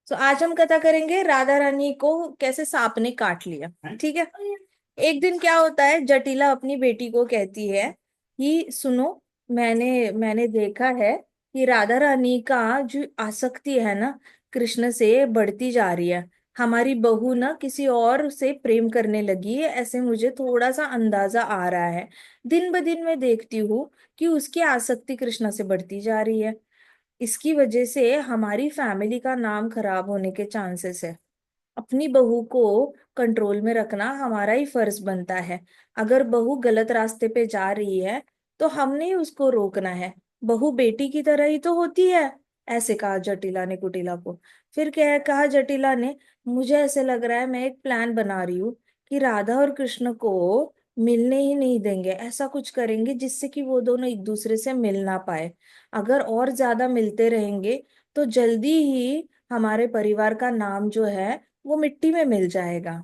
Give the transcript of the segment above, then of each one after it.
तो आज हम कथा करेंगे राधा रानी को कैसे सांप ने काट लिया। ठीक है। एक दिन क्या होता है, जटिला अपनी बेटी को कहती है कि सुनो, मैंने देखा है कि राधा रानी का जो आसक्ति है ना, कृष्ण से बढ़ती जा रही है। हमारी बहू ना किसी और से प्रेम करने लगी है, ऐसे मुझे थोड़ा सा अंदाजा आ रहा है। दिन ब दिन मैं देखती हूँ कि उसकी आसक्ति कृष्ण से बढ़ती जा रही है। इसकी वजह से हमारी फैमिली का नाम खराब होने के चांसेस है। अपनी बहू को कंट्रोल में रखना हमारा ही फर्ज बनता है। अगर बहू गलत रास्ते पे जा रही है तो हमने ही उसको रोकना है। बहू बेटी की तरह ही तो होती है। ऐसे कहा जटिला ने कुटिला को। फिर क्या कहा जटिला ने, मुझे ऐसे लग रहा है, मैं एक प्लान बना रही हूँ कि राधा और कृष्ण को मिलने ही नहीं देंगे। ऐसा कुछ करेंगे जिससे कि वो दोनों एक दूसरे से मिल ना पाए। अगर और ज्यादा मिलते रहेंगे तो जल्दी ही हमारे परिवार का नाम जो है वो मिट्टी में मिल जाएगा।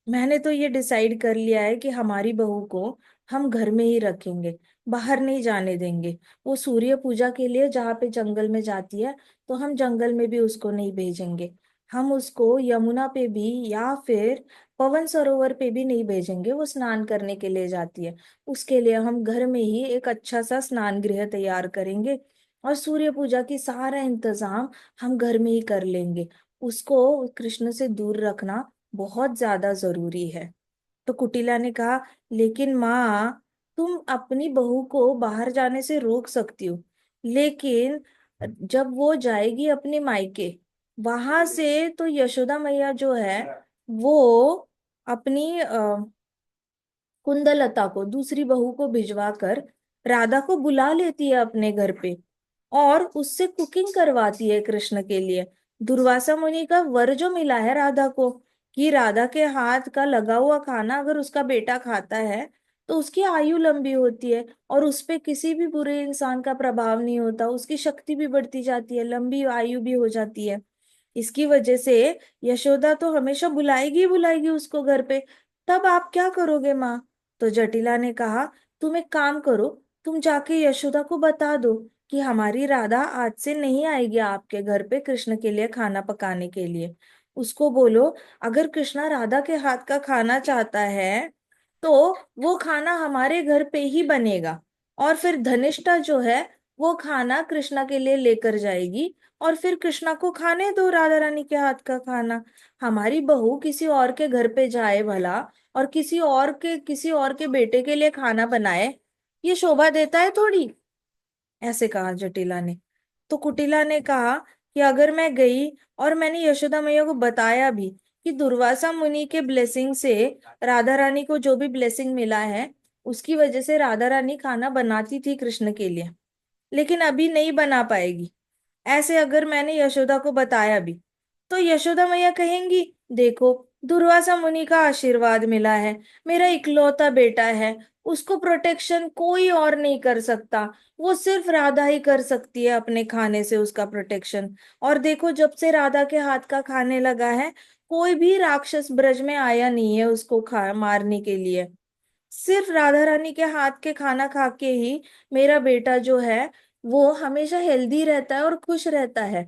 मैंने तो ये डिसाइड कर लिया है कि हमारी बहू को हम घर में ही रखेंगे, बाहर नहीं जाने देंगे। वो सूर्य पूजा के लिए जहाँ पे जंगल में जाती है, तो हम जंगल में भी उसको नहीं भेजेंगे। हम उसको यमुना पे भी या फिर पवन सरोवर पे भी नहीं भेजेंगे। वो स्नान करने के लिए जाती है, उसके लिए हम घर में ही एक अच्छा सा स्नान गृह तैयार करेंगे और सूर्य पूजा की सारा इंतजाम हम घर में ही कर लेंगे। उसको कृष्ण से दूर रखना बहुत ज्यादा जरूरी है। तो कुटिला ने कहा, लेकिन माँ, तुम अपनी बहू को बाहर जाने से रोक सकती हो, लेकिन जब वो जाएगी अपने मायके, वहां से तो यशोदा मैया जो है वो अपनी कुंदलता को, दूसरी बहू को भिजवा कर राधा को बुला लेती है अपने घर पे और उससे कुकिंग करवाती है कृष्ण के लिए। दुर्वासा मुनि का वर जो मिला है राधा को कि राधा के हाथ का लगा हुआ खाना अगर उसका बेटा खाता है तो उसकी आयु लंबी होती है और उस पे किसी भी बुरे इंसान का प्रभाव नहीं होता, उसकी शक्ति भी बढ़ती जाती है, लंबी आयु भी हो जाती है। इसकी वजह से यशोदा तो हमेशा बुलाएगी ही बुलाएगी उसको घर पे। तब आप क्या करोगे माँ? तो जटिला ने कहा, तुम एक काम करो, तुम जाके यशोदा को बता दो कि हमारी राधा आज से नहीं आएगी आपके घर पे कृष्ण के लिए खाना पकाने के लिए। उसको बोलो, अगर कृष्णा राधा के हाथ का खाना चाहता है तो वो खाना हमारे घर पे ही बनेगा और फिर धनिष्ठा जो है वो खाना कृष्णा के लिए लेकर जाएगी और फिर कृष्णा को खाने दो राधा रानी के हाथ का खाना। हमारी बहू किसी और के घर पे जाए भला और किसी और के बेटे के लिए खाना बनाए, ये शोभा देता है थोड़ी। ऐसे कहा जटिला ने। तो कुटिला ने कहा कि अगर मैं गई और मैंने यशोदा मैया को बताया भी कि दुर्वासा मुनि के ब्लेसिंग से राधा रानी को जो भी ब्लेसिंग मिला है उसकी वजह से राधा रानी खाना बनाती थी कृष्ण के लिए, लेकिन अभी नहीं बना पाएगी, ऐसे अगर मैंने यशोदा को बताया भी, तो यशोदा मैया कहेंगी, देखो, दुर्वासा मुनि का आशीर्वाद मिला है, मेरा इकलौता बेटा है, उसको प्रोटेक्शन कोई और नहीं कर सकता, वो सिर्फ राधा ही कर सकती है अपने खाने से उसका प्रोटेक्शन। और देखो, जब से राधा के हाथ का खाने लगा है, कोई भी राक्षस ब्रज में आया नहीं है उसको खा मारने के लिए। सिर्फ राधा रानी के हाथ के खाना खा के ही मेरा बेटा जो है वो हमेशा हेल्दी रहता है और खुश रहता है।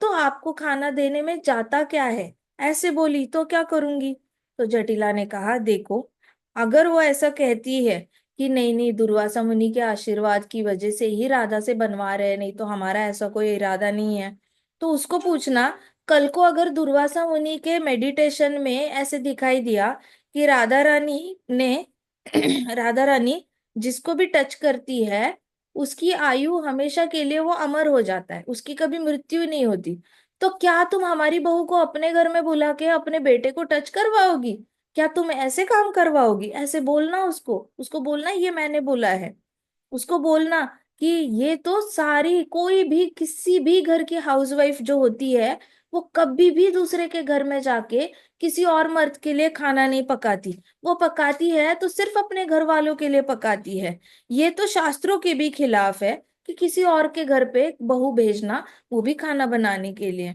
तो आपको खाना देने में जाता क्या है? ऐसे बोली तो क्या करूंगी? तो जटिला ने कहा, देखो, अगर वो ऐसा कहती है कि नहीं नहीं, दुर्वासा मुनि के आशीर्वाद की वजह से ही राधा से बनवा रहे हैं, नहीं तो हमारा ऐसा कोई इरादा नहीं है, तो उसको पूछना, कल को अगर दुर्वासा मुनि के मेडिटेशन में ऐसे दिखाई दिया कि राधा रानी ने राधा रानी जिसको भी टच करती है उसकी आयु हमेशा के लिए वो अमर हो जाता है, उसकी कभी मृत्यु नहीं होती, तो क्या तुम हमारी बहू को अपने घर में बुला के अपने बेटे को टच करवाओगी? क्या तुम ऐसे काम करवाओगी? ऐसे बोलना उसको, उसको बोलना ये मैंने बोला है। उसको बोलना कि ये तो सारी, कोई भी किसी भी घर की हाउसवाइफ जो होती है वो कभी भी दूसरे के घर में जाके किसी और मर्द के लिए खाना नहीं पकाती। वो पकाती है तो सिर्फ अपने घर वालों के लिए पकाती है। ये तो शास्त्रों के भी खिलाफ है कि किसी और के घर पे बहू भेजना, वो भी खाना बनाने के लिए।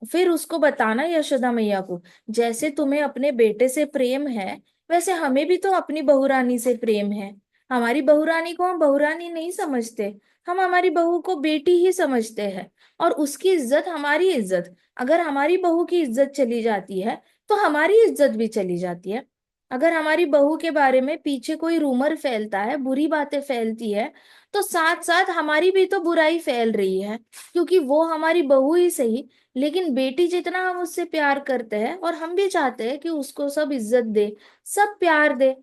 फिर उसको बताना यशोदा मैया को, जैसे तुम्हें अपने बेटे से प्रेम है वैसे हमें भी तो अपनी बहुरानी से प्रेम है। हमारी बहुरानी को हम बहुरानी नहीं समझते, हम हमारी बहू को बेटी ही समझते हैं। और उसकी इज्जत हमारी इज्जत। अगर हमारी बहू की इज्जत चली जाती है तो हमारी इज्जत भी चली जाती है। अगर हमारी बहू के बारे में पीछे कोई रूमर फैलता है, बुरी बातें फैलती है, तो साथ साथ हमारी भी तो बुराई फैल रही है, क्योंकि वो हमारी बहू ही सही, लेकिन बेटी जितना हम उससे प्यार करते हैं और हम भी चाहते हैं कि उसको सब इज्जत दे, सब प्यार दे।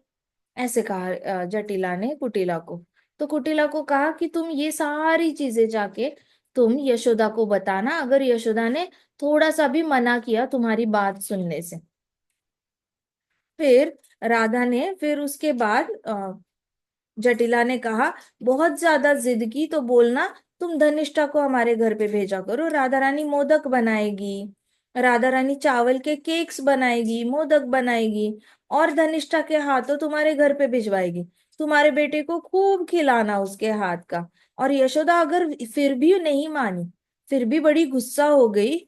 ऐसे कहा जटिला ने कुटिला को। तो कुटिला को कहा कि तुम ये सारी चीजें जाके तुम यशोदा को बताना, अगर यशोदा ने थोड़ा सा भी मना किया तुम्हारी बात सुनने से। फिर राधा ने फिर उसके बाद जटिला ने कहा, बहुत ज्यादा जिद की तो बोलना तुम धनिष्ठा को हमारे घर पे भेजा करो, राधा रानी मोदक बनाएगी, राधा रानी चावल के केक्स बनाएगी, मोदक बनाएगी, और धनिष्ठा के हाथों तुम्हारे घर पे भिजवाएगी, तुम्हारे बेटे को खूब खिलाना उसके हाथ का। और यशोदा अगर फिर भी नहीं मानी, फिर भी बड़ी गुस्सा हो गई,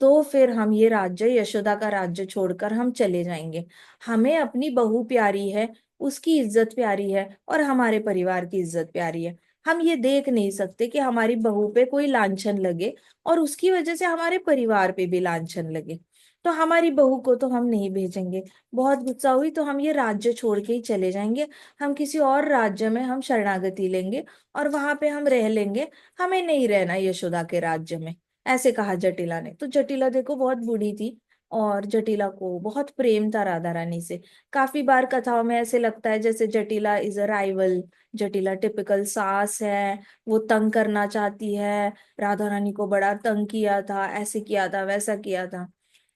तो फिर हम ये राज्य, यशोदा का राज्य छोड़कर हम चले जाएंगे। हमें अपनी बहू प्यारी है, उसकी इज्जत प्यारी है, और हमारे परिवार की इज्जत प्यारी है। हम ये देख नहीं सकते कि हमारी बहू पे कोई लांछन लगे और उसकी वजह से हमारे परिवार पे भी लांछन लगे। तो हमारी बहू को तो हम नहीं भेजेंगे। बहुत गुस्सा हुई तो हम ये राज्य छोड़ के ही चले जाएंगे। हम किसी और राज्य में हम शरणागति लेंगे और वहां पे हम रह लेंगे। हमें नहीं रहना यशोदा के राज्य में। ऐसे कहा जटिला ने। तो जटिला देखो बहुत बूढ़ी थी, और जटिला को बहुत प्रेम था राधा रानी से। काफी बार कथाओं में ऐसे लगता है जैसे Jatila is a rival, Jatila typical सास है, वो तंग करना चाहती है, राधा रानी को बड़ा तंग किया था, ऐसे किया था, वैसा किया था।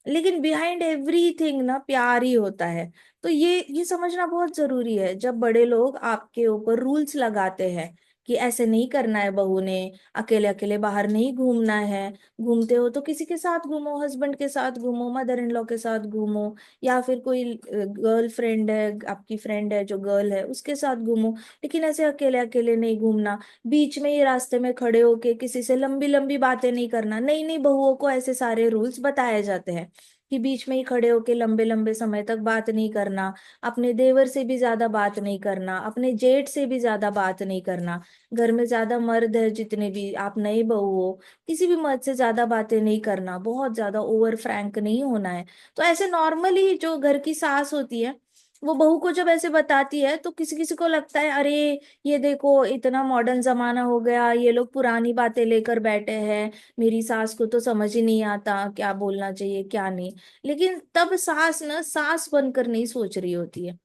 लेकिन बिहाइंड एवरीथिंग ना प्यार ही होता है। तो ये समझना बहुत जरूरी है, जब बड़े लोग आपके ऊपर रूल्स लगाते हैं कि ऐसे नहीं करना है, बहू ने अकेले अकेले बाहर नहीं घूमना है, घूमते हो तो किसी के साथ घूमो, हस्बैंड के साथ घूमो, मदर इन लॉ के साथ घूमो, या फिर कोई गर्ल फ्रेंड है, आपकी फ्रेंड है जो गर्ल है, उसके साथ घूमो, लेकिन ऐसे अकेले अकेले नहीं घूमना। बीच में ये रास्ते में खड़े होके किसी से लंबी लंबी बातें नहीं करना। नई नई बहुओं को ऐसे सारे रूल्स बताए जाते हैं कि बीच में ही खड़े होके लंबे लंबे समय तक बात नहीं करना, अपने देवर से भी ज्यादा बात नहीं करना, अपने जेठ से भी ज्यादा बात नहीं करना, घर में ज्यादा मर्द है जितने भी, आप नई बहू हो, किसी भी मर्द से ज्यादा बातें नहीं करना, बहुत ज्यादा ओवर फ्रैंक नहीं होना है। तो ऐसे नॉर्मली जो घर की सास होती है, वो बहू को जब ऐसे बताती है तो किसी किसी को लगता है, अरे ये देखो इतना मॉडर्न जमाना हो गया, ये लोग पुरानी बातें लेकर बैठे हैं, मेरी सास को तो समझ ही नहीं आता क्या बोलना चाहिए क्या नहीं। लेकिन तब सास ना सास बनकर नहीं सोच रही होती है,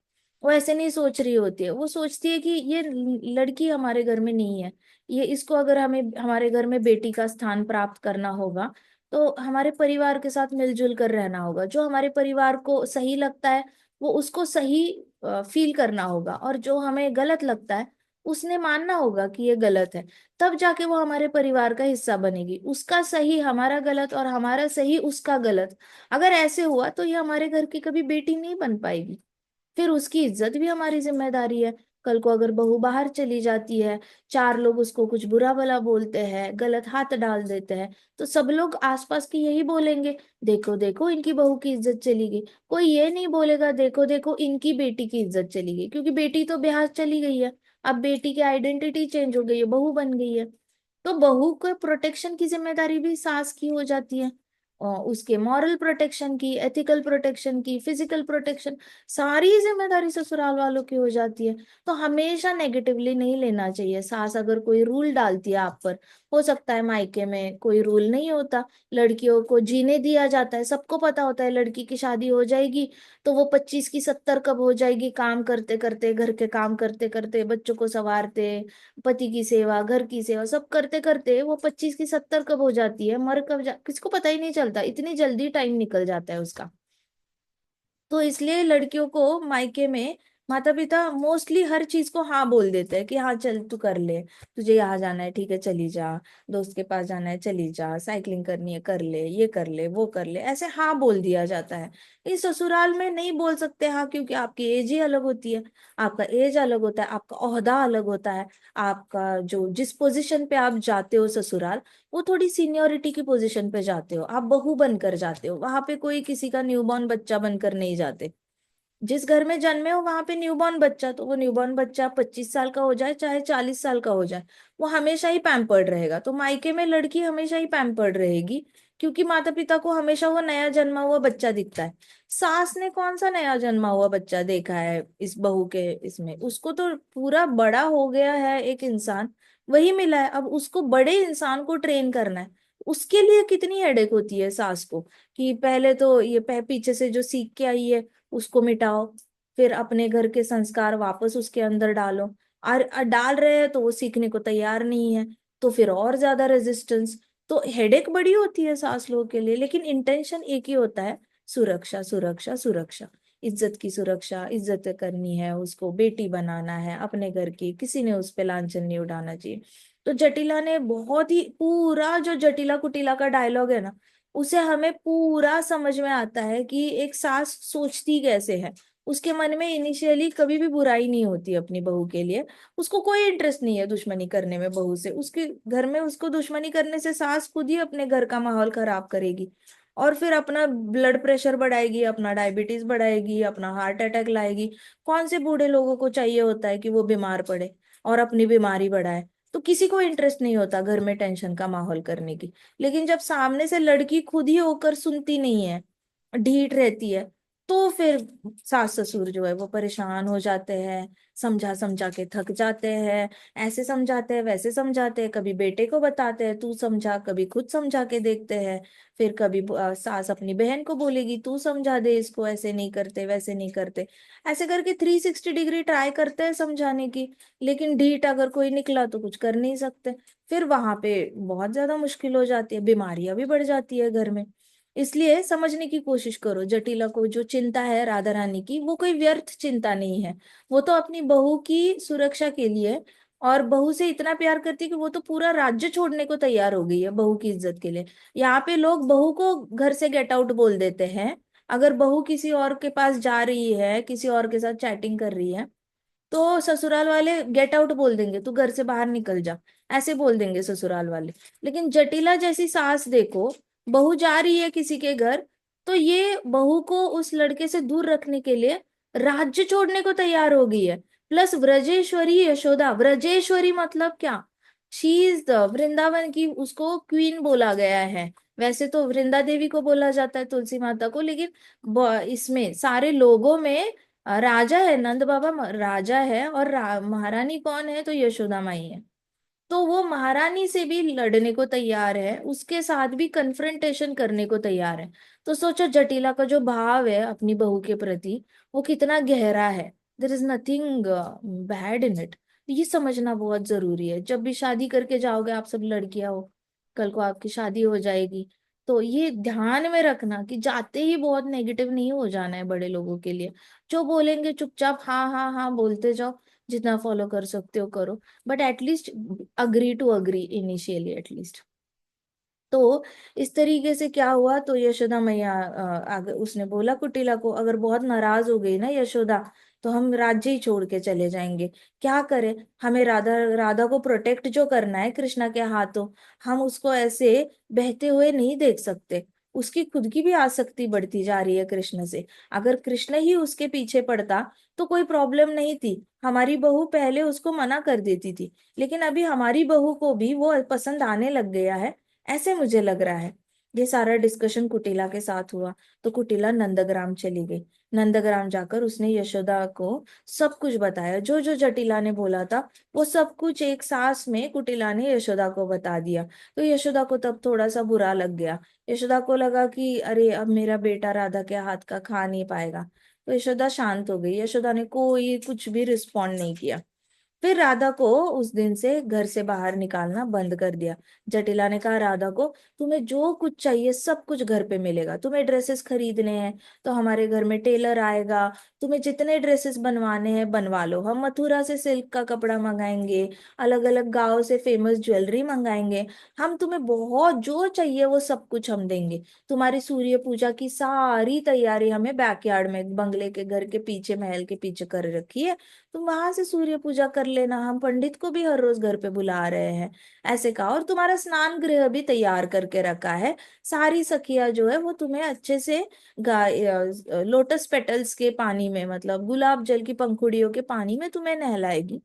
वो ऐसे नहीं सोच रही होती है, वो सोचती है कि ये लड़की हमारे घर में नहीं है, ये इसको अगर हमें हमारे घर में बेटी का स्थान प्राप्त करना होगा तो हमारे परिवार के साथ मिलजुल कर रहना होगा, जो हमारे परिवार को सही लगता है वो उसको सही फील करना होगा, और जो हमें गलत लगता है उसने मानना होगा कि ये गलत है। तब जाके वो हमारे परिवार का हिस्सा बनेगी। उसका सही हमारा गलत और हमारा सही उसका गलत, अगर ऐसे हुआ तो ये हमारे घर की कभी बेटी नहीं बन पाएगी। फिर उसकी इज्जत भी हमारी जिम्मेदारी है। कल को अगर बहू बाहर चली जाती है, चार लोग उसको कुछ बुरा भला बोलते हैं, गलत हाथ डाल देते हैं, तो सब लोग आसपास के यही बोलेंगे, देखो देखो इनकी बहू की इज्जत चली गई। कोई ये नहीं बोलेगा देखो देखो इनकी बेटी की इज्जत चली गई, क्योंकि बेटी तो ब्याह चली गई है। अब बेटी की आइडेंटिटी चेंज हो गई है, बहू बन गई है। तो बहू को प्रोटेक्शन की जिम्मेदारी भी सास की हो जाती है, और उसके मॉरल प्रोटेक्शन की, एथिकल प्रोटेक्शन की, फिजिकल प्रोटेक्शन, सारी जिम्मेदारी ससुराल वालों की हो जाती है। तो हमेशा नेगेटिवली नहीं लेना चाहिए। सास अगर कोई रूल डालती है आप पर, हो सकता है मायके में कोई रूल नहीं होता, लड़कियों को जीने दिया जाता है, सबको पता होता है लड़की की शादी हो जाएगी तो वो 25 की 70 कब हो जाएगी, काम करते करते, घर के काम करते करते, बच्चों को संवारते, पति की सेवा, घर की सेवा, सब करते करते वो 25 की 70 कब हो जाती है, मर कब किसको पता ही नहीं चलता, इतनी जल्दी टाइम निकल जाता है उसका। तो इसलिए लड़कियों को मायके में माता पिता मोस्टली हर चीज को हाँ बोल देते हैं कि हाँ चल तू कर ले, तुझे यहाँ जाना है ठीक है चली जा, दोस्त के पास जाना है चली जा, साइकिलिंग करनी है कर ले, ये कर ले वो कर ले, ऐसे हाँ बोल दिया जाता है। इस ससुराल में नहीं बोल सकते हाँ, क्योंकि आपकी एज ही अलग होती है, आपका एज अलग होता है, आपका ओहदा अलग होता है, आपका जो जिस पोजीशन पे आप जाते हो ससुराल, वो थोड़ी सीनियोरिटी की पोजीशन पे जाते हो, आप बहू बनकर जाते हो, वहां पे कोई किसी का न्यूबॉर्न बच्चा बनकर नहीं जाते। जिस घर में जन्मे हो वहां पे न्यूबॉर्न बच्चा, तो वो न्यूबॉर्न बच्चा 25 साल का हो जाए चाहे 40 साल का हो जाए, वो हमेशा ही पैम्पर्ड रहेगा। तो मायके में लड़की हमेशा ही पैम्पर्ड रहेगी, क्योंकि माता पिता को हमेशा वो नया जन्मा हुआ बच्चा दिखता है। सास ने कौन सा नया जन्मा हुआ बच्चा देखा है इस बहू के इसमें? उसको तो पूरा बड़ा हो गया है एक इंसान, वही मिला है, अब उसको बड़े इंसान को ट्रेन करना है। उसके लिए कितनी हेडेक होती है सास को, कि पहले तो ये पीछे से जो सीख के आई है उसको मिटाओ, फिर अपने घर के संस्कार वापस उसके अंदर डालो। और डाल रहे हैं तो वो सीखने को तैयार नहीं है, तो फिर और ज्यादा रेजिस्टेंस। तो हेडेक बड़ी होती है सास लोगों के लिए, लेकिन इंटेंशन एक ही होता है, सुरक्षा सुरक्षा सुरक्षा। इज्जत की सुरक्षा, इज्जत करनी है उसको, बेटी बनाना है अपने घर की, किसी ने उस पे लांछन नहीं उठाना चाहिए। तो जटिला ने बहुत ही पूरा जो जटिला कुटिला का डायलॉग है ना, उसे हमें पूरा समझ में आता है कि एक सास सोचती कैसे है। उसके मन में इनिशियली कभी भी बुराई नहीं होती अपनी बहू के लिए, उसको कोई इंटरेस्ट नहीं है दुश्मनी करने में बहू से। उसके घर में उसको दुश्मनी करने से सास खुद ही अपने घर का माहौल खराब करेगी, और फिर अपना ब्लड प्रेशर बढ़ाएगी, अपना डायबिटीज बढ़ाएगी, अपना हार्ट अटैक लाएगी। कौन से बूढ़े लोगों को चाहिए होता है कि वो बीमार पड़े और अपनी बीमारी बढ़ाए? तो किसी को इंटरेस्ट नहीं होता घर में टेंशन का माहौल करने की। लेकिन जब सामने से लड़की खुद ही होकर सुनती नहीं है, ढीठ रहती है, तो फिर सास ससुर जो है वो परेशान हो जाते हैं, समझा समझा के थक जाते हैं। ऐसे समझाते हैं वैसे समझाते हैं, कभी बेटे को बताते हैं तू समझा, कभी खुद समझा के देखते हैं। फिर कभी सास अपनी बहन को बोलेगी तू समझा दे इसको, ऐसे नहीं करते वैसे नहीं करते। ऐसे करके 360 डिग्री ट्राई करते हैं समझाने की, लेकिन ढीठ अगर कोई निकला तो कुछ कर नहीं सकते। फिर वहां पे बहुत ज्यादा मुश्किल हो जाती है, बीमारियां भी बढ़ जाती है घर में। इसलिए समझने की कोशिश करो, जटिला को जो चिंता है राधा रानी की, वो कोई व्यर्थ चिंता नहीं है। वो तो अपनी बहू की सुरक्षा के लिए, और बहू से इतना प्यार करती है कि वो तो पूरा राज्य छोड़ने को तैयार हो गई है बहू की इज्जत के लिए। यहाँ पे लोग बहू को घर से गेट आउट बोल देते हैं। अगर बहू किसी और के पास जा रही है, किसी और के साथ चैटिंग कर रही है, तो ससुराल वाले गेट आउट बोल देंगे, तू घर से बाहर निकल जा, ऐसे बोल देंगे ससुराल वाले। लेकिन जटिला जैसी सास देखो, बहू जा रही है किसी के घर, तो ये बहू को उस लड़के से दूर रखने के लिए राज्य छोड़ने को तैयार हो गई है। प्लस व्रजेश्वरी यशोदा, व्रजेश्वरी मतलब क्या? शी इज द वृंदावन की, उसको क्वीन बोला गया है। वैसे तो वृंदा देवी को बोला जाता है, तुलसी माता को, लेकिन इसमें सारे लोगों में राजा है, नंद बाबा राजा है, और महारानी कौन है? तो यशोदा माई है। तो वो महारानी से भी लड़ने को तैयार है, उसके साथ भी कन्फ्रंटेशन करने को तैयार है। तो सोचो जटिला का जो भाव है अपनी बहू के प्रति, वो कितना गहरा है। There is nothing bad in it. ये समझना बहुत जरूरी है। जब भी शादी करके जाओगे, आप सब लड़कियां हो, कल को आपकी शादी हो जाएगी, तो ये ध्यान में रखना कि जाते ही बहुत नेगेटिव नहीं हो जाना है बड़े लोगों के लिए। जो बोलेंगे चुपचाप हाँ हाँ हाँ बोलते जाओ, जितना फॉलो कर सकते हो करो, but at least agree to agree initially at least. तो इस तरीके से क्या हुआ, तो यशोदा मैया आगे उसने बोला कुटिला को, अगर बहुत नाराज हो गई ना यशोदा, तो हम राज्य ही छोड़ के चले जाएंगे। क्या करें, हमें राधा राधा को प्रोटेक्ट जो करना है कृष्णा के हाथों, हम उसको ऐसे बहते हुए नहीं देख सकते। उसकी खुद की भी आसक्ति बढ़ती जा रही है कृष्ण से। अगर कृष्ण ही उसके पीछे पड़ता तो कोई प्रॉब्लम नहीं थी, हमारी बहू पहले उसको मना कर देती थी। लेकिन अभी हमारी बहू को भी वो पसंद आने लग गया है, ऐसे मुझे लग रहा है। ये सारा डिस्कशन कुटिला के साथ हुआ, तो कुटिला नंदग्राम चली गई। नंदग्राम जाकर उसने यशोदा को सब कुछ बताया, जो जो जटिला ने बोला था वो सब कुछ एक सांस में कुटिला ने यशोदा को बता दिया। तो यशोदा को तब थोड़ा सा बुरा लग गया। यशोदा को लगा कि अरे अब मेरा बेटा राधा के हाथ का खा नहीं पाएगा। तो यशोदा शांत हो गई, यशोदा ने कोई कुछ भी रिस्पॉन्ड नहीं किया। फिर राधा को उस दिन से घर से बाहर निकालना बंद कर दिया। जटिला ने कहा राधा को, तुम्हें जो कुछ चाहिए सब कुछ घर पे मिलेगा, तुम्हें ड्रेसेस खरीदने हैं तो हमारे घर में टेलर आएगा, तुम्हें जितने ड्रेसेस बनवाने हैं बनवा लो, हम मथुरा से सिल्क का कपड़ा मंगाएंगे, अलग अलग गांव से फेमस ज्वेलरी मंगाएंगे, हम तुम्हें बहुत जो चाहिए वो सब कुछ हम देंगे। तुम्हारी सूर्य पूजा की सारी तैयारी हमें बैकयार्ड में, बंगले के घर के पीछे, महल के पीछे कर रखी है, तुम वहां से सूर्य पूजा कर लेना, हम पंडित को भी हर रोज घर पे बुला रहे हैं। ऐसे कहा, और तुम्हारा स्नान गृह भी तैयार करके रखा है। सारी सखियां जो है वो तुम्हें अच्छे से लोटस पेटल्स के पानी में, मतलब गुलाब जल की पंखुड़ियों के पानी में तुम्हें नहलाएगी।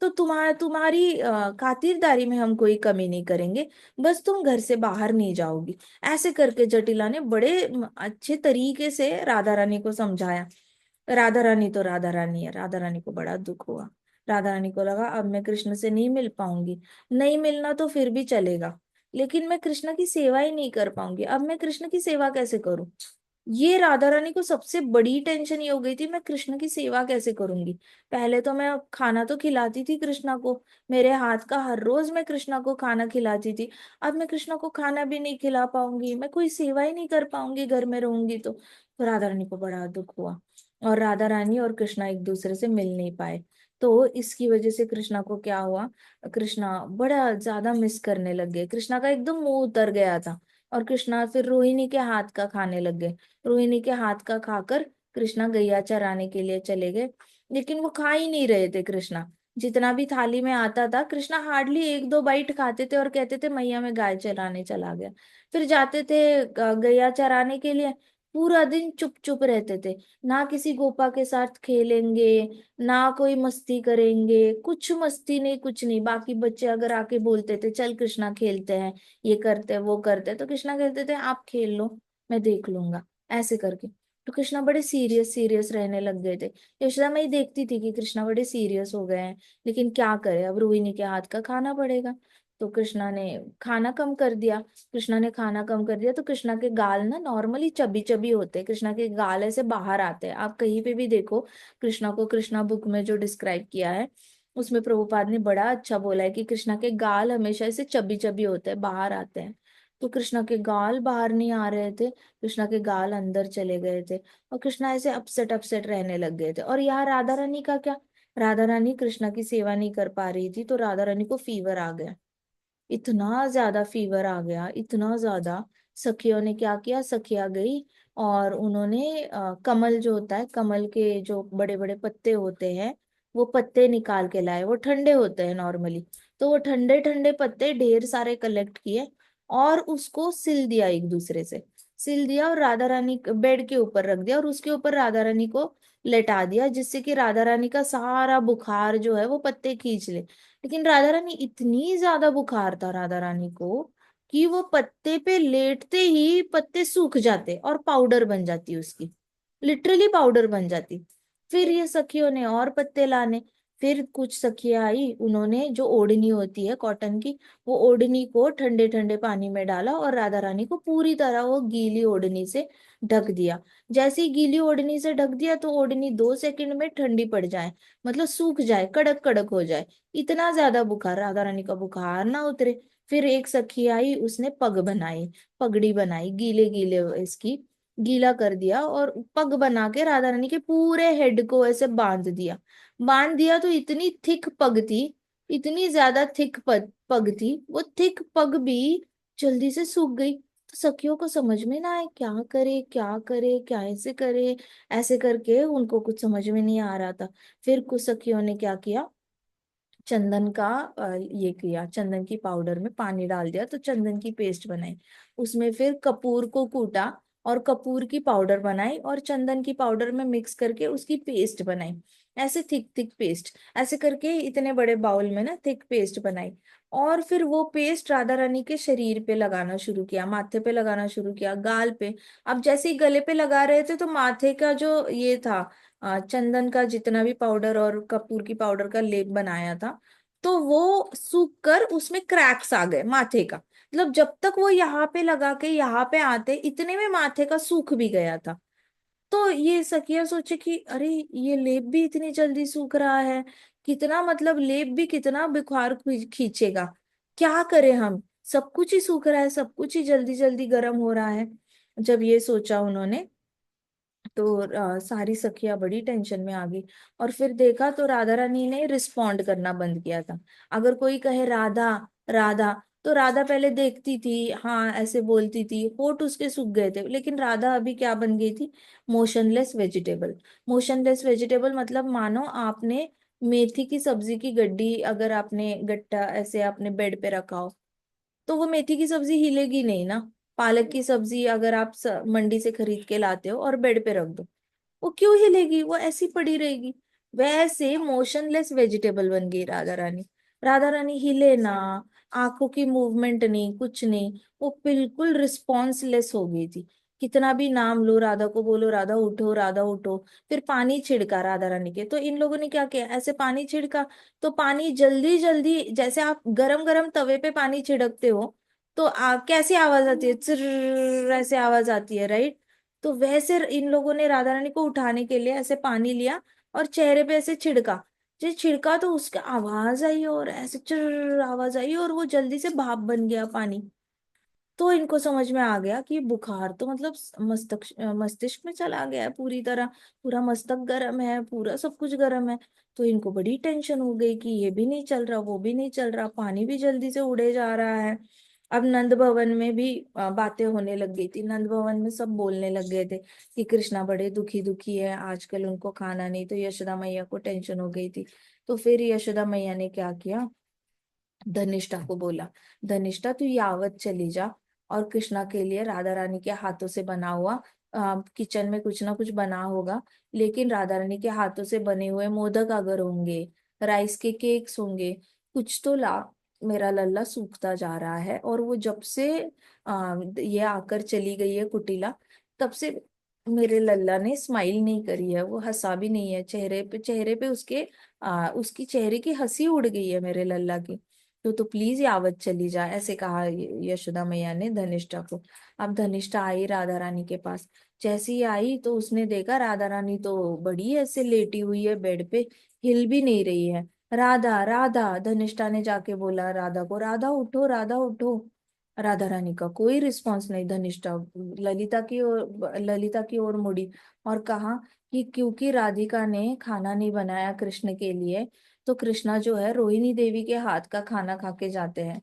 तो तुम्हारी खातिरदारी में हम कोई कमी नहीं करेंगे, बस तुम घर से बाहर नहीं जाओगी। ऐसे करके जटिला ने बड़े अच्छे तरीके से राधा रानी को समझाया। राधा रानी तो राधा रानी है, राधा रानी को बड़ा दुख हुआ। राधा रानी को लगा अब मैं कृष्ण से नहीं मिल पाऊंगी। नहीं मिलना तो फिर भी चलेगा, लेकिन मैं कृष्ण की सेवा ही नहीं कर पाऊंगी। अब मैं कृष्ण की सेवा कैसे करूं? ये राधा रानी को सबसे बड़ी टेंशन ये हो गई थी, मैं कृष्ण की सेवा कैसे करूंगी। पहले तो मैं खाना तो खिलाती थी कृष्णा को, मेरे हाथ का हर रोज मैं कृष्णा को खाना खिलाती थी। अब मैं कृष्णा को खाना भी नहीं खिला पाऊंगी, मैं कोई सेवा ही नहीं कर पाऊंगी घर में रहूंगी तो राधा रानी को बड़ा दुख हुआ। और राधा रानी और कृष्णा एक दूसरे से मिल नहीं पाए। तो इसकी वजह से कृष्णा को क्या हुआ, कृष्णा बड़ा ज्यादा मिस करने लग गए, कृष्णा का एकदम मुंह उतर गया था। और कृष्णा फिर रोहिणी के हाथ का खाने लग गए। रोहिणी के हाथ का खाकर कृष्णा गैया चराने के लिए चले गए। लेकिन वो खा ही नहीं रहे थे कृष्णा। जितना भी थाली में आता था कृष्णा हार्डली एक दो बाइट खाते थे और कहते थे मैया मैं गाय चराने चला गया। फिर जाते थे गैया चराने के लिए, पूरा दिन चुप चुप रहते थे। ना किसी गोपा के साथ खेलेंगे, ना कोई मस्ती करेंगे, कुछ मस्ती नहीं, कुछ नहीं। बाकी बच्चे अगर आके बोलते थे चल कृष्णा खेलते हैं, ये करते हैं वो करते हैं, तो कृष्णा कहते थे आप खेल लो, मैं देख लूंगा, ऐसे करके। तो कृष्णा बड़े सीरियस सीरियस रहने लग गए थे। यशोदा मैं देखती थी कि कृष्णा बड़े सीरियस हो गए हैं, लेकिन क्या करे, अब रोहिणी के हाथ का खाना पड़ेगा। तो कृष्णा ने खाना कम कर दिया। कृष्णा ने खाना कम कर दिया तो कृष्णा के गाल ना नॉर्मली चबी चबी होते हैं, कृष्णा के गाल ऐसे बाहर आते हैं। आप कहीं पे भी देखो कृष्णा को, कृष्णा बुक में जो डिस्क्राइब किया है उसमें प्रभुपाद ने बड़ा अच्छा बोला है कि कृष्णा के गाल हमेशा ऐसे चबी चबी होते हैं, बाहर आते हैं। तो कृष्णा के गाल बाहर नहीं आ रहे थे, कृष्णा के गाल अंदर चले गए थे। और कृष्णा ऐसे अपसेट अपसेट रहने लग गए थे। और यहाँ राधा रानी का क्या, राधा रानी कृष्णा की सेवा नहीं कर पा रही थी, तो राधा रानी को फीवर आ गया। इतना ज्यादा फीवर आ गया, इतना ज्यादा। सखियों ने क्या किया, सखिया गई और उन्होंने कमल जो होता है, कमल के जो बड़े बड़े पत्ते होते हैं, वो पत्ते निकाल के लाए। वो ठंडे होते हैं नॉर्मली, तो वो ठंडे ठंडे पत्ते ढेर सारे कलेक्ट किए और उसको सिल दिया, एक दूसरे से सिल दिया और राधा रानी बेड के ऊपर रख दिया और उसके ऊपर राधा रानी को लेटा दिया, जिससे कि राधा रानी का सारा बुखार जो है वो पत्ते खींच ले। लेकिन राधा रानी, इतनी ज्यादा बुखार था राधा रानी को कि वो पत्ते पे लेटते ही पत्ते सूख जाते और पाउडर बन जाती उसकी, लिटरली पाउडर बन जाती। फिर ये सखियों ने और पत्ते लाने। फिर कुछ सखियां आई, उन्होंने जो ओढ़नी होती है कॉटन की, वो ओढ़नी को ठंडे ठंडे पानी में डाला और राधा रानी को पूरी तरह वो गीली ओढ़नी से ढक दिया। जैसे ही गीली ओढ़नी से ढक दिया तो ओढ़नी 2 सेकंड में ठंडी पड़ जाए, मतलब सूख जाए, कड़क कड़क हो जाए। इतना ज्यादा बुखार, राधा रानी का बुखार ना उतरे। फिर एक सखी आई, उसने पग बनाई, पगड़ी बनाई, गीले गीले इसकी गीला कर दिया और पग बना के राधा रानी के पूरे हेड को ऐसे बांध दिया। बांध दिया तो इतनी थिक पग थी, इतनी ज्यादा थिक पग थी, वो थिक पग भी जल्दी से सूख गई। तो सखियों को समझ में ना आए क्या करे क्या करे, क्या ऐसे करे। ऐसे करके उनको कुछ समझ में नहीं आ रहा था। फिर कुछ सखियों ने क्या किया, चंदन का ये किया, चंदन की पाउडर में पानी डाल दिया तो चंदन की पेस्ट बनाई। उसमें फिर कपूर को कूटा और कपूर की पाउडर बनाई और चंदन की पाउडर में मिक्स करके उसकी पेस्ट बनाई। ऐसे थिक थिक पेस्ट, ऐसे करके इतने बड़े बाउल में ना थिक पेस्ट बनाई। और फिर वो पेस्ट राधा रानी के शरीर पे लगाना शुरू किया, माथे पे लगाना शुरू किया, गाल पे। अब जैसे ही गले पे लगा रहे थे तो माथे का जो ये था, चंदन का जितना भी पाउडर और कपूर की पाउडर का लेप बनाया था, तो वो सूख कर उसमें क्रैक्स आ गए माथे का। मतलब जब तक वो यहाँ पे लगा के यहाँ पे आते इतने में माथे का सूख भी गया था। तो ये सखिया सोचे कि अरे ये लेप भी इतनी जल्दी सूख रहा है, कितना मतलब लेप भी कितना बुखार खींचेगा, क्या करें हम, सब कुछ ही सूख रहा है, सब कुछ ही जल्दी जल्दी गर्म हो रहा है। जब ये सोचा उन्होंने तो सारी सखियां बड़ी टेंशन में आ गई। और फिर देखा तो राधा रानी ने रिस्पॉन्ड करना बंद किया था। अगर कोई कहे राधा राधा, तो राधा पहले देखती थी, हाँ ऐसे बोलती थी, होठ उसके सूख गए थे, लेकिन राधा अभी क्या बन गई थी, मोशनलेस वेजिटेबल। मोशनलेस वेजिटेबल मतलब मानो आपने मेथी की सब्जी की गड्डी अगर आपने गट्टा ऐसे आपने बेड पे रखा हो, तो वो मेथी की सब्जी हिलेगी नहीं ना। पालक की सब्जी अगर आप मंडी से खरीद के लाते हो और बेड पे रख दो, वो क्यों हिलेगी, वो ऐसी पड़ी रहेगी। वैसे मोशनलेस वेजिटेबल बन गई राधा रानी। राधा रानी हिले ना, आंखों की मूवमेंट नहीं, कुछ नहीं, वो बिल्कुल रिस्पॉन्सलेस हो गई थी। कितना भी नाम लो, राधा को बोलो राधा उठो राधा उठो। फिर पानी छिड़का राधा रानी के, तो इन लोगों ने क्या किया, ऐसे पानी छिड़का तो पानी जल्दी जल्दी, जैसे आप गरम गरम तवे पे पानी छिड़कते हो तो कैसी आवाज आती है, चिर ऐसे आवाज आती है, राइट। तो वैसे इन लोगों ने राधा रानी को उठाने के लिए ऐसे पानी लिया और चेहरे पे ऐसे छिड़का। जो छिड़का तो उसका आवाज आई और ऐसे चिर आवाज आई और वो जल्दी से भाप बन गया पानी। तो इनको समझ में आ गया कि बुखार तो मतलब मस्तिष्क में चला गया है पूरी तरह। पूरा मस्तक गर्म है, पूरा सब कुछ गर्म है। तो इनको बड़ी टेंशन हो गई कि ये भी नहीं चल रहा, वो भी नहीं चल रहा, पानी भी जल्दी से उड़े जा रहा है। अब नंद भवन में भी बातें होने लग गई थी। नंद भवन में सब बोलने लग गए थे कि कृष्णा बड़े दुखी दुखी है आजकल, उनको खाना नहीं। तो यशोदा मैया को टेंशन हो गई थी। तो फिर यशोदा मैया ने क्या किया, धनिष्ठा को बोला, धनिष्ठा तू यावत चली जा और कृष्णा के लिए राधा रानी के हाथों से बना हुआ किचन में कुछ ना कुछ बना होगा, लेकिन राधा रानी के हाथों से बने हुए मोदक अगर होंगे, राइस के केक्स होंगे, कुछ तो ला। मेरा लल्ला सूखता जा रहा है और वो जब से ये आकर चली गई है कुटिला, तब से मेरे लल्ला ने स्माइल नहीं करी है, वो हंसा भी नहीं है, चेहरे पे उसके उसकी चेहरे की हंसी उड़ गई है मेरे लल्ला की। तो प्लीज यावत चली जा, ऐसे कहा यशोदा मैया ने धनिष्ठा को। अब धनिष्ठा आई राधा रानी के पास। जैसी ही आई तो उसने देखा राधा रानी तो बड़ी ऐसे लेटी हुई है बेड पे, हिल भी नहीं रही है। राधा राधा, धनिष्ठा ने जाके बोला राधा को, राधा उठो राधा उठो। राधा रानी का कोई रिस्पॉन्स नहीं। धनिष्ठा ललिता की ओर मुड़ी और कहा कि क्योंकि राधिका ने खाना नहीं बनाया कृष्ण के लिए, तो कृष्णा जो है रोहिणी देवी के हाथ का खाना खा के जाते हैं,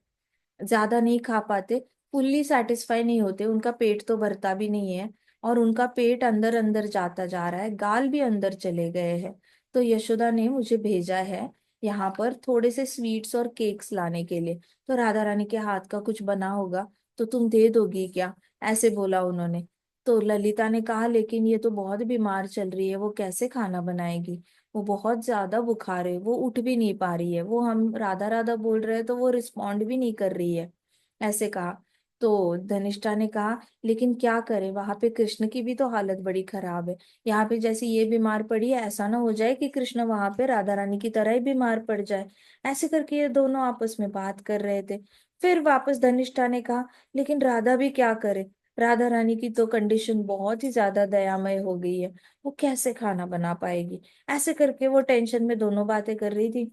ज्यादा नहीं खा पाते, फुल्ली सेटिस्फाई नहीं होते, उनका पेट तो भरता भी नहीं है। और उनका पेट अंदर अंदर जाता जा रहा है, गाल भी अंदर चले गए हैं। तो यशोदा ने मुझे भेजा है यहाँ पर थोड़े से स्वीट्स और केक्स लाने के लिए। तो राधा रानी के हाथ का कुछ बना होगा तो तुम दे दोगी क्या, ऐसे बोला उन्होंने। तो ललिता ने कहा लेकिन ये तो बहुत बीमार चल रही है, वो कैसे खाना बनाएगी, वो बहुत ज्यादा बुखार है, वो उठ भी नहीं पा रही है, वो हम राधा राधा बोल रहे हैं तो वो रिस्पॉन्ड भी नहीं कर रही है, ऐसे कहा। तो धनिष्ठा ने कहा लेकिन क्या करे, वहां पे कृष्ण की भी तो हालत बड़ी खराब है। यहाँ पे जैसे ये बीमार पड़ी है, ऐसा ना हो जाए कि कृष्ण वहां पे राधा रानी की तरह ही बीमार पड़ जाए। ऐसे करके ये दोनों आपस में बात कर रहे थे। फिर वापस धनिष्ठा ने कहा लेकिन राधा भी क्या करे, राधा रानी की तो कंडीशन बहुत ही ज्यादा दयामय हो गई है, वो कैसे खाना बना पाएगी। ऐसे करके वो टेंशन में दोनों बातें कर रही थी।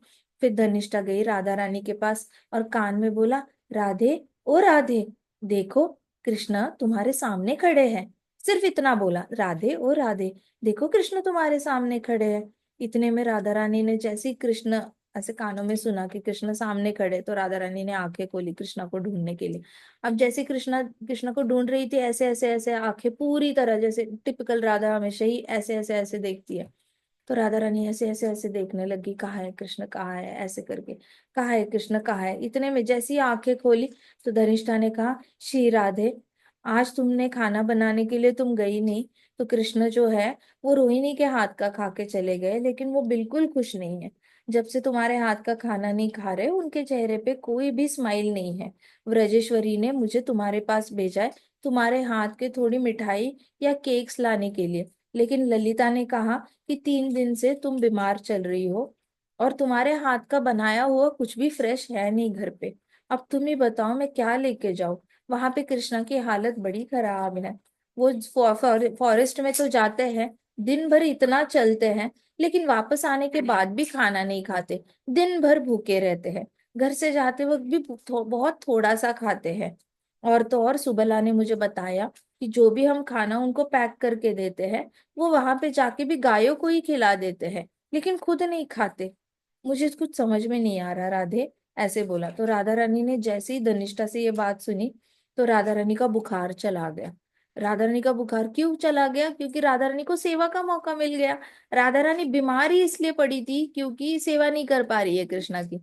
फिर धनिष्ठा गई राधा रानी के पास और कान में बोला, राधे ओ राधे, देखो कृष्ण तुम्हारे सामने खड़े हैं। सिर्फ इतना बोला, राधे ओ राधे, देखो कृष्ण तुम्हारे सामने खड़े हैं। इतने में राधा रानी ने जैसे ही कृष्ण ऐसे कानों में सुना कि कृष्ण सामने खड़े, तो राधा रानी ने आंखें खोली कृष्णा को ढूंढने के लिए। अब जैसे कृष्णा कृष्ण को ढूंढ रही थी, ऐसे ऐसे ऐसे आंखें पूरी तरह, जैसे टिपिकल राधा हमेशा ही ऐसे ऐसे ऐसे देखती है। तो राधा रानी ऐसे ऐसे ऐसे देखने लगी, कहाँ है कृष्ण कहाँ है, ऐसे करके कहाँ है कृष्ण कहाँ है। इतने में जैसी ही आंखें खोली तो धनिष्ठा ने कहा, श्री राधे, आज तुमने खाना बनाने के लिए तुम गई नहीं, तो कृष्ण जो है वो रोहिणी के हाथ का खा के चले गए, लेकिन वो बिल्कुल खुश नहीं है। जब से तुम्हारे हाथ का खाना नहीं खा रहे, उनके चेहरे पे कोई भी स्माइल नहीं है। व्रजेश्वरी ने मुझे तुम्हारे पास भेजा है तुम्हारे हाथ के थोड़ी मिठाई या केक्स लाने के लिए। लेकिन ललिता ने कहा कि 3 दिन से तुम बीमार चल रही हो और तुम्हारे हाथ का बनाया हुआ कुछ भी फ्रेश है नहीं घर पे। अब तुम ही बताओ मैं क्या लेके जाऊं। वहां पे कृष्णा की हालत बड़ी खराब है। वो फॉरेस्ट में तो जाते हैं, दिन भर इतना चलते हैं, लेकिन वापस आने के बाद भी खाना नहीं खाते, दिन भर भूखे रहते हैं। घर से जाते वक्त भी बहुत थोड़ा सा खाते हैं। और तो और सुबला ने मुझे बताया कि जो भी हम खाना उनको पैक करके देते हैं, वो वहां पे जाके भी गायों को ही खिला देते हैं, लेकिन खुद नहीं खाते। मुझे कुछ समझ में नहीं आ रहा राधे, ऐसे बोला। तो राधा रानी ने जैसे ही धनिष्ठा से ये बात सुनी, तो राधा रानी का बुखार चला गया। राधा रानी का बुखार क्यों चला गया? क्योंकि राधा रानी को सेवा का मौका मिल गया। राधा रानी बीमार ही इसलिए पड़ी थी क्योंकि सेवा नहीं कर पा रही है कृष्णा की।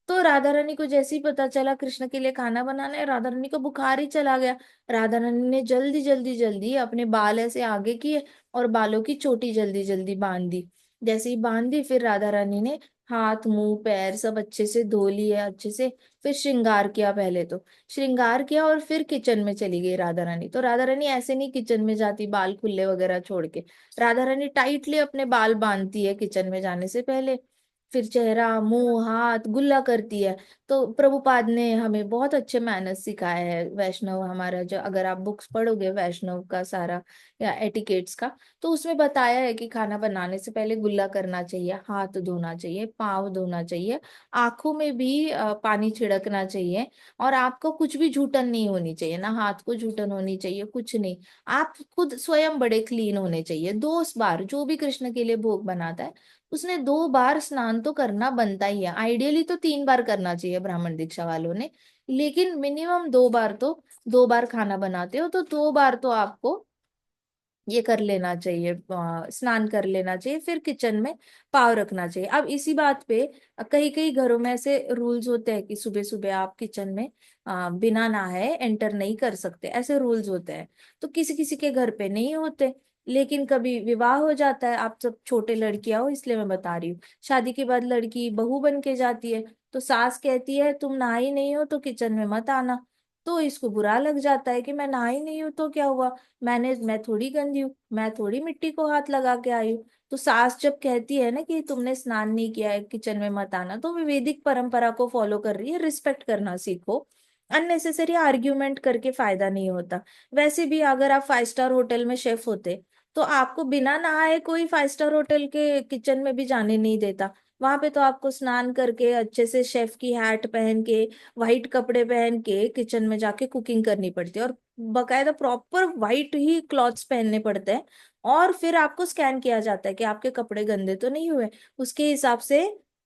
तो राधा रानी को जैसे ही पता चला कृष्ण के लिए खाना बनाना है, राधा रानी को बुखार ही चला गया। राधा रानी ने जल्दी जल्दी जल्दी अपने बाल ऐसे आगे किए और बालों की चोटी जल्दी जल्दी बांध दी। जैसे ही बांध दी, फिर राधा रानी ने हाथ मुंह पैर सब अच्छे से धो लिए अच्छे से। फिर श्रृंगार किया, पहले तो श्रृंगार किया और फिर किचन में चली गई राधा रानी। तो राधा रानी ऐसे नहीं किचन में जाती बाल खुले वगैरह छोड़ के। राधा रानी टाइटली अपने बाल बांधती है किचन में जाने से पहले। फिर चेहरा मुंह हाथ गुल्ला करती है। तो प्रभुपाद ने हमें बहुत अच्छे मैनर्स सिखाए हैं, वैष्णव हमारा जो, अगर आप बुक्स पढ़ोगे वैष्णव का सारा या एटिकेट्स का, तो उसमें बताया है कि खाना बनाने से पहले गुल्ला करना चाहिए, हाथ धोना चाहिए, पाँव धोना चाहिए, आंखों में भी पानी छिड़कना चाहिए। और आपको कुछ भी जूठन नहीं होनी चाहिए, ना हाथ को जूठन होनी चाहिए, कुछ नहीं। आप खुद स्वयं बड़े क्लीन होने चाहिए। 2 बार जो भी कृष्ण के लिए भोग बनाता है, उसने 2 बार स्नान तो करना बनता ही है। आइडियली तो 3 बार करना चाहिए ब्राह्मण दीक्षा वालों ने, लेकिन मिनिमम 2 बार तो, 2 बार खाना बनाते हो तो 2 बार तो आपको ये कर लेना चाहिए, स्नान कर लेना चाहिए, फिर किचन में पाँव रखना चाहिए। अब इसी बात पे कई कई घरों में ऐसे रूल्स होते हैं कि सुबह सुबह आप किचन में बिना नहाए एंटर नहीं कर सकते, ऐसे रूल्स होते हैं। तो किसी किसी के घर पे नहीं होते, लेकिन कभी विवाह हो जाता है। आप सब छोटे लड़कियां हो इसलिए मैं बता रही हूँ। शादी के बाद लड़की बहू बन के जाती है, तो सास कहती है तुम नहाई नहीं हो तो किचन में मत आना। तो इसको बुरा लग जाता है कि मैं नहाई नहीं हूं तो क्या हुआ, मैं थोड़ी गंदी हूँ, मैं थोड़ी मिट्टी को हाथ लगा के आई हूँ। तो सास जब कहती है ना कि तुमने स्नान नहीं किया है किचन में मत आना, तो वो वैदिक परंपरा को फॉलो कर रही है। रिस्पेक्ट करना सीखो। अननेसेसरी आर्ग्यूमेंट करके फायदा नहीं होता। वैसे भी अगर आप 5 स्टार होटल में शेफ होते, तो आपको बिना नहाए कोई 5 स्टार होटल के किचन में भी जाने नहीं देता। वहां पे तो आपको स्नान करके अच्छे से शेफ की हैट पहन के, वाइट कपड़े पहन के किचन में जाके कुकिंग करनी पड़ती है, और बकायदा प्रॉपर वाइट ही क्लॉथ्स पहनने पड़ते हैं। और फिर आपको स्कैन किया जाता है कि आपके कपड़े गंदे तो नहीं हुए। उसके हिसाब से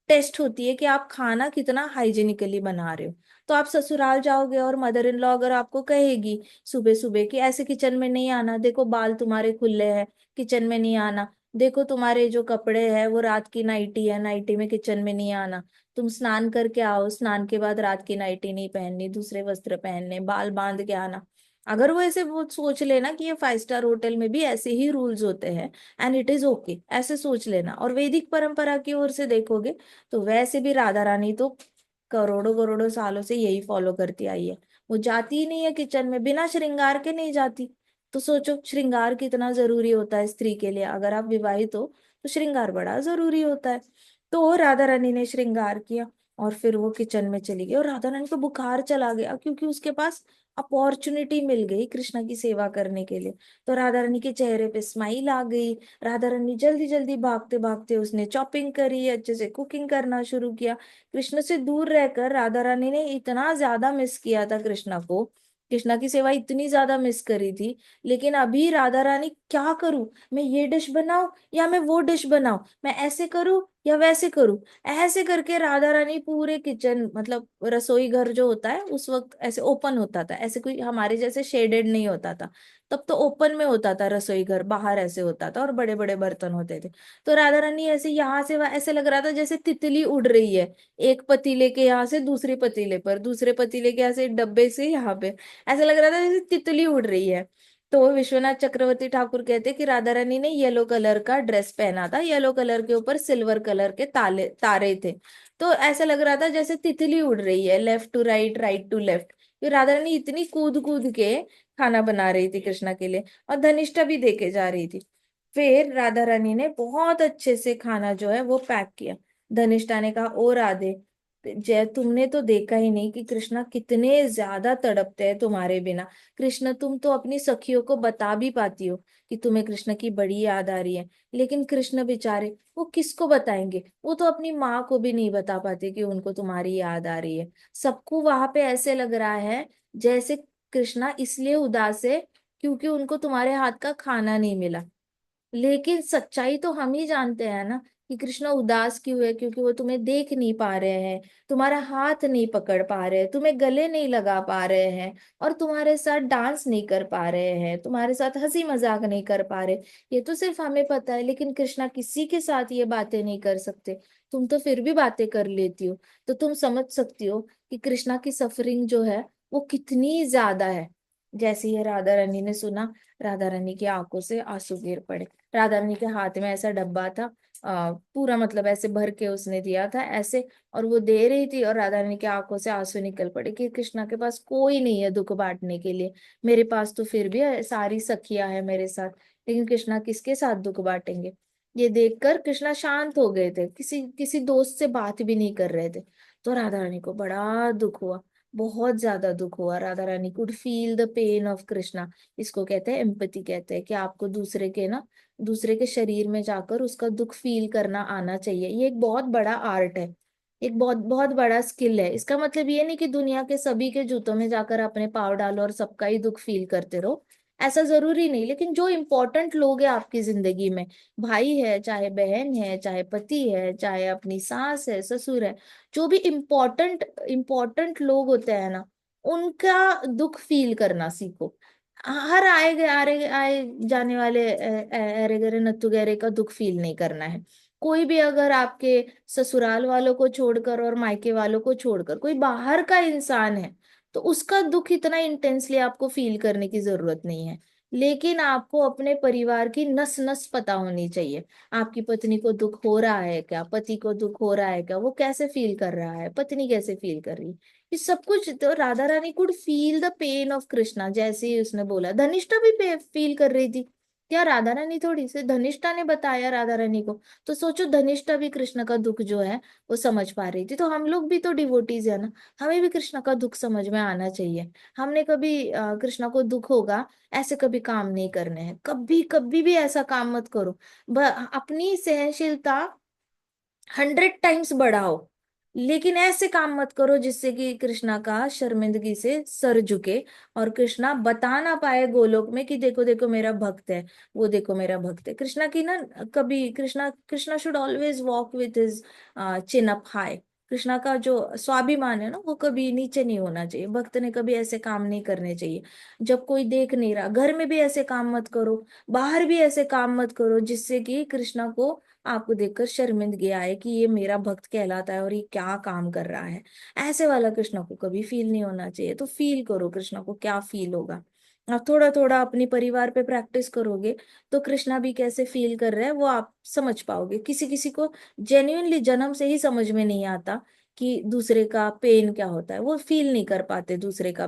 टेस्ट होती है कि आप खाना कितना हाइजीनिकली बना रहे हो। तो आप ससुराल जाओगे और मदर इन लॉ अगर आपको कहेगी सुबह सुबह कि ऐसे किचन में नहीं आना, देखो बाल तुम्हारे खुले हैं, किचन में नहीं आना, देखो तुम्हारे जो कपड़े हैं वो रात की नाइटी है, नाइटी में किचन में नहीं आना, तुम स्नान करके आओ, स्नान के बाद रात की नाइटी नहीं पहननी, दूसरे वस्त्र पहनने, बाल बांध के आना। अगर वो ऐसे वो सोच लेना कि ये 5 स्टार होटल में भी ऐसे ही रूल्स होते हैं एंड इट इज ओके, ऐसे सोच लेना, और वैदिक परंपरा की ओर से देखोगे तो वैसे भी राधा रानी तो करोड़ों करोड़ों सालों से यही फॉलो करती आई है। वो जाती ही नहीं है किचन में, बिना श्रृंगार के नहीं जाती। तो सोचो श्रृंगार कितना जरूरी होता है स्त्री के लिए, अगर आप विवाहित हो तो श्रृंगार बड़ा जरूरी होता है। तो राधा रानी ने श्रृंगार किया और फिर वो किचन में चली गई, और राधा रानी को बुखार चला गया क्योंकि उसके पास अपॉर्चुनिटी मिल गई कृष्णा की सेवा करने के लिए। तो राधा रानी के चेहरे पे स्माइल आ गई। राधा रानी जल्दी जल्दी भागते भागते उसने चॉपिंग करी, अच्छे से कुकिंग करना शुरू किया। कृष्ण से दूर रहकर राधा रानी ने इतना ज्यादा मिस किया था कृष्णा को, कृष्णा की सेवा इतनी ज्यादा मिस करी थी। लेकिन अभी राधा रानी क्या करूं, मैं ये डिश बनाऊं या मैं वो डिश बनाऊं, मैं ऐसे करूं या वैसे करूं, ऐसे करके राधा रानी पूरे किचन, मतलब रसोई घर जो होता है उस वक्त ऐसे ओपन होता था, ऐसे कोई हमारे जैसे शेडेड नहीं होता था। तब तो ओपन में होता था रसोई घर, बाहर ऐसे होता था और बड़े बड़े बर्तन होते थे। तो राधा रानी ऐसे यहाँ से वहां ऐसे लग रहा था जैसे तितली उड़ रही है, एक पतीले के यहाँ से दूसरे पतीले पर, दूसरे पतीले के यहाँ से डब्बे से यहाँ पे, ऐसा लग रहा था जैसे तितली उड़ रही है। तो विश्वनाथ चक्रवर्ती ठाकुर कहते कि राधा रानी ने येलो कलर का ड्रेस पहना था, येलो कलर के ऊपर सिल्वर कलर के ताले तारे थे। तो ऐसा लग रहा था जैसे तितली उड़ रही है, left to right, right to left. तो राधा रानी इतनी कूद कूद के खाना बना रही थी कृष्णा के लिए, और धनिष्ठा भी देके जा रही थी। फिर राधा रानी ने बहुत अच्छे से खाना जो है वो पैक किया। धनिष्ठा ने कहा ओ राधे, जय तुमने तो देखा ही नहीं कि कृष्णा कितने ज्यादा तड़पते हैं तुम्हारे बिना। कृष्ण तुम तो अपनी सखियों को बता भी पाती हो कि तुम्हें कृष्ण की बड़ी याद आ रही है, लेकिन कृष्ण बेचारे वो किसको बताएंगे, वो तो अपनी माँ को भी नहीं बता पाते कि उनको तुम्हारी याद आ रही है। सबको वहां पे ऐसे लग रहा है जैसे कृष्णा इसलिए उदास है क्योंकि उनको तुम्हारे हाथ का खाना नहीं मिला। लेकिन सच्चाई तो हम ही जानते हैं ना कि कृष्णा उदास क्यों है, क्योंकि वो तुम्हें देख नहीं पा रहे हैं, तुम्हारा हाथ नहीं पकड़ पा रहे, तुम्हें गले नहीं लगा पा रहे हैं, और तुम्हारे साथ डांस नहीं कर पा रहे हैं, तुम्हारे साथ हंसी मजाक नहीं कर पा रहे। ये तो सिर्फ हमें पता है, लेकिन कृष्णा किसी के साथ ये बातें नहीं कर सकते। तुम तो फिर भी बातें कर लेती हो, तो तुम समझ सकती हो कि कृष्णा की सफरिंग जो है वो कितनी ज्यादा है। जैसे ही राधा रानी ने सुना, राधा रानी की आंखों से आंसू गिर पड़े। राधा रानी के हाथ में ऐसा डब्बा था, पूरा मतलब ऐसे भर के उसने दिया था ऐसे, और वो दे रही थी, और राधा रानी की आंखों से आंसू निकल पड़े कि कृष्णा के पास कोई नहीं है दुख बांटने के लिए। मेरे पास तो फिर भी सारी सखियां है मेरे साथ, लेकिन कृष्णा किसके साथ दुख बांटेंगे। ये देखकर कृष्णा शांत हो गए थे, किसी किसी दोस्त से बात भी नहीं कर रहे थे। तो राधा रानी को बड़ा दुख हुआ, बहुत ज्यादा दुख हुआ। Radha Rani could feel the pain of Krishna. इसको कहते हैं एम्पैथी, कहते हैं कि आपको दूसरे के ना, दूसरे के शरीर में जाकर उसका दुख फील करना आना चाहिए। ये एक बहुत बड़ा आर्ट है, एक बहुत बहुत बड़ा स्किल है। इसका मतलब ये नहीं कि दुनिया के सभी के जूतों में जाकर अपने पाँव डालो और सबका ही दुख फील करते रहो, ऐसा जरूरी नहीं। लेकिन जो इम्पोर्टेंट लोग हैं आपकी जिंदगी में, भाई है चाहे बहन है चाहे पति है चाहे अपनी सास है ससुर है, जो भी इम्पोर्टेंट इम्पोर्टेंट लोग होते हैं ना, उनका दुख फील करना सीखो। हर आए गए आए जाने वाले अरे गरे नत्थु गहरे का दुख फील नहीं करना है। कोई भी अगर आपके ससुराल वालों को छोड़कर और मायके वालों को छोड़कर कोई बाहर का इंसान है, तो उसका दुख इतना इंटेंसली आपको फील करने की जरूरत नहीं है। लेकिन आपको अपने परिवार की नस नस पता होनी चाहिए। आपकी पत्नी को दुख हो रहा है क्या, पति को दुख हो रहा है क्या, वो कैसे फील कर रहा है, पत्नी कैसे फील कर रही है, ये सब कुछ। तो Radha Rani could feel the pain of Krishna. जैसे ही उसने बोला, धनिष्ठा भी फील कर रही थी। क्या राधा रानी थोड़ी से, धनिष्ठा ने बताया राधा रानी को, तो सोचो धनिष्ठा भी कृष्ण का दुख जो है वो समझ पा रही थी। तो हम लोग भी तो डिवोटीज है ना, हमें भी कृष्ण का दुख समझ में आना चाहिए। हमने कभी कृष्णा को दुख होगा ऐसे कभी काम नहीं करने हैं, कभी कभी भी ऐसा काम मत करो। अपनी सहनशीलता 100 टाइम्स बढ़ाओ, लेकिन ऐसे काम मत करो जिससे कि कृष्णा का शर्मिंदगी से सर झुके, और कृष्णा बता ना पाए गोलोक में कि देखो देखो मेरा भक्त है, वो देखो मेरा भक्त है। कृष्णा की ना, कभी Krishna Krishna should always walk with his chin up high. Krishna का जो स्वाभिमान है ना, वो कभी नीचे नहीं होना चाहिए। भक्त ने कभी ऐसे काम नहीं करने चाहिए। जब कोई देख नहीं रहा, घर में भी ऐसे काम मत करो, बाहर भी ऐसे काम मत करो जिससे कि कृष्णा को आपको देखकर शर्मिंदगी आए कि ये मेरा भक्त कहलाता है और ये क्या काम कर रहा है। ऐसे वाला कृष्णा को कभी फील नहीं होना चाहिए। तो फील करो कृष्णा को क्या फील होगा। आप थोड़ा थोड़ा अपनी परिवार पे प्रैक्टिस करोगे, तो कृष्णा भी कैसे फील कर रहे हैं वो आप समझ पाओगे। किसी किसी को जेन्युइनली जन्म से ही समझ में नहीं आता कि दूसरे का पेन क्या होता है, वो फील नहीं कर पाते दूसरे का,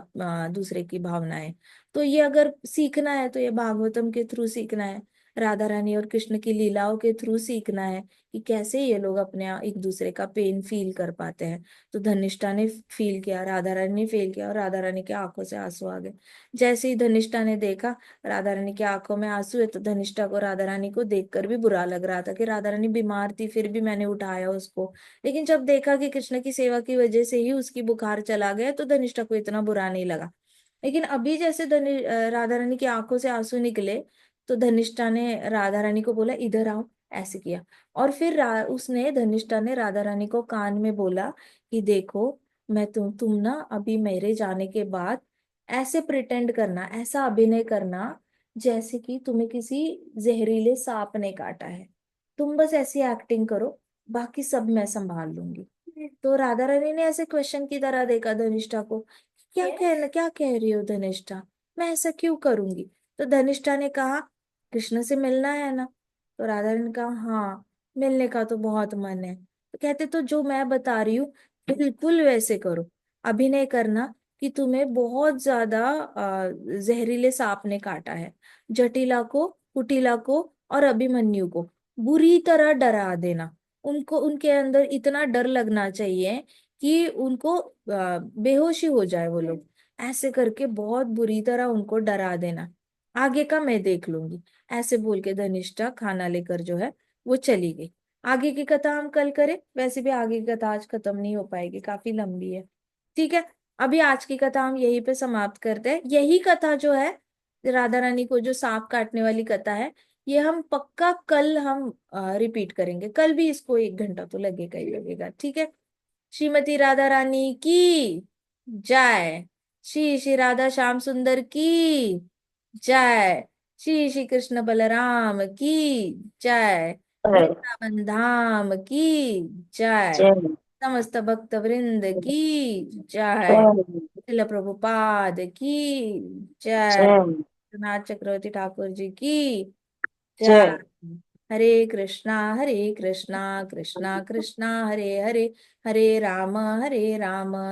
दूसरे की भावनाएं। तो ये अगर सीखना है तो ये भागवतम के थ्रू सीखना है, राधा रानी और कृष्ण की लीलाओं के थ्रू सीखना है कि कैसे ये लोग अपने एक दूसरे का पेन फील कर पाते हैं। तो धनिष्ठा ने फील किया, राधा रानी ने फील किया, और राधा रानी की आंखों से आंसू आ गए। जैसे ही धनिष्ठा ने देखा राधा रानी की आंखों में आंसू है, तो धनिष्ठा को राधा रानी को देखकर भी बुरा लग रहा था कि राधा रानी बीमार थी फिर भी मैंने उठाया उसको। लेकिन जब देखा कि कृष्ण की सेवा की वजह से ही उसकी बुखार चला गया, तो धनिष्ठा को इतना बुरा नहीं लगा। लेकिन अभी जैसे राधा रानी की आंखों से आंसू निकले, तो धनिष्ठा ने राधा रानी को बोला इधर आओ, ऐसे किया। और फिर उसने धनिष्ठा ने राधा रानी को कान में बोला कि देखो, मैं तुम ना अभी मेरे जाने के बाद ऐसे प्रिटेंड करना, ऐसा अभिनय करना जैसे कि तुम्हें किसी जहरीले सांप ने काटा है। तुम बस ऐसी एक्टिंग करो, बाकी सब मैं संभाल लूंगी। तो राधा रानी ने ऐसे क्वेश्चन की तरह देखा धनिष्ठा को, क्या कह रही हो धनिष्ठा, मैं ऐसा क्यों करूंगी। तो धनिष्ठा ने कहा, कृष्ण से मिलना है ना। तो राधा ने कहा हाँ, मिलने का तो बहुत मन है। तो कहते तो जो मैं बता रही हूँ बिल्कुल वैसे करो, अभिनय करना कि तुम्हें बहुत ज्यादा जहरीले सांप ने काटा है। जटिला को, कुटिला को और अभिमन्यु को बुरी तरह डरा देना। उनको, उनके अंदर इतना डर लगना चाहिए कि उनको बेहोशी हो जाए वो लोग। ऐसे करके बहुत बुरी तरह उनको डरा देना, आगे का मैं देख लूंगी। ऐसे बोल के धनिष्ठा खाना लेकर जो है वो चली गई। आगे की कथा हम कल करें, वैसे भी आगे की कथा आज खत्म नहीं हो पाएगी, काफी लंबी है। ठीक है, अभी आज की कथा हम यहीं पे समाप्त करते हैं। यही कथा जो है, राधा रानी को जो सांप काटने वाली कथा है, ये हम पक्का कल हम रिपीट करेंगे, कल भी इसको 1 घंटा तो लगेगा ही लगेगा, ठीक है। श्रीमती राधा रानी की जय। श्री श्री राधा श्याम सुंदर की जय। श्री श्री कृष्ण बलराम की जय। जय वृंदावन धाम की जय। जय समस्त भक्त वृंद की जय। जय शिल प्रभुपाद की जय। जय नाथ चक्रवर्ती ठाकुर जी की जय। जय हरे कृष्णा कृष्णा कृष्णा हरे हरे, हरे राम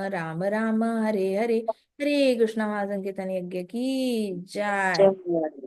राम राम हरे हरे, हरे कृष्णा महासंकीर्तन यज्ञ की जय। जय